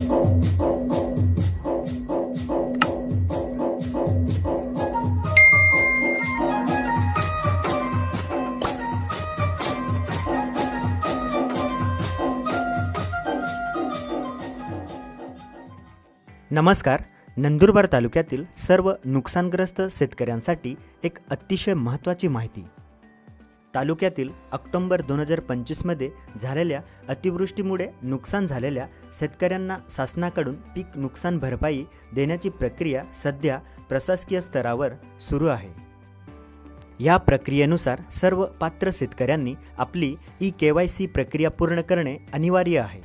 नमस्कार. नंदुरबार तालुक्यातील सर्व नुकसानग्रस्त शेतकऱ्यांसाठी एक अतिशय महत्त्वाची माहिती. तालुक्यातील ऑक्टोबर 2025मध्ये झालेल्या अतिवृष्टीमुळे नुकसान झालेल्या शेतकऱ्यांना शासनाकडून पीक नुकसान भरपाई देण्याची प्रक्रिया सध्या प्रशासकीय स्तरावर सुरू आहे. या प्रक्रियेनुसार सर्व पात्र शेतकऱ्यांनी आपली ई-KYC प्रक्रिया पूर्ण करणे अनिवार्य आहे.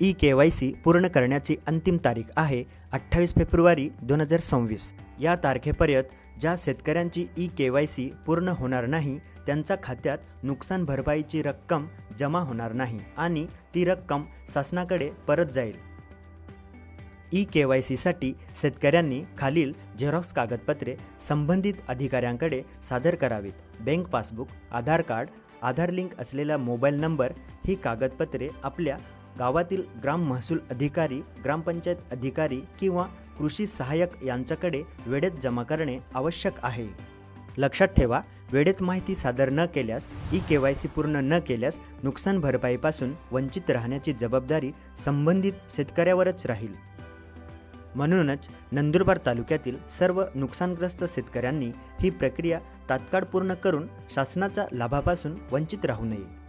ई-KYC पूर्ण करण्याची अंतिम तारीख आहे 28 फेब्रुवारी 2026. या तारखेपर्यंत ज्या शेतकऱ्यांची ई-KYC पूर्ण होणार नाही त्यांच्या खात्यात नुकसान भरपाईची रक्कम जमा होणार नाही आणि ती रक्कम शासनाकडे परत जाईल. ई-KYCसाठी शेतकऱ्यांनी खालील झेरॉक्स कागदपत्रे संबंधित अधिकाऱ्यांकडे सादर करावीत. बँक पासबुक, आधार कार्ड, आधार लिंक असलेला मोबाईल नंबर ही कागदपत्रे आपल्या गावातील ग्राम महसूल अधिकारी, ग्रामपंचायत अधिकारी किंवा कृषी सहाय्यक यांच्याकडे वेळेत जमा करणे आवश्यक आहे. लक्षात ठेवा, वेळेत माहिती सादर न केल्यास, ई-KYC पूर्ण न केल्यास नुकसान भरपाईपासून वंचित राहण्याची जबाबदारी संबंधित शेतकऱ्यावरच राहील. म्हणूनच नंदुरबार तालुक्यातील सर्व नुकसानग्रस्त शेतकऱ्यांनी ही प्रक्रिया तात्काळ पूर्ण करून शासनाच्या लाभापासून वंचित राहू नये.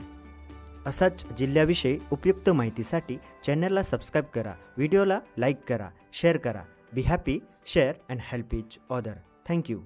असाच जिल्ह्याविषयी उपयुक्त माहितीसाठी चॅनलला सबस्क्राईब करा, व्हिडिओला लाईक करा, शेअर करा. Be happy, share and help each other. Thank you.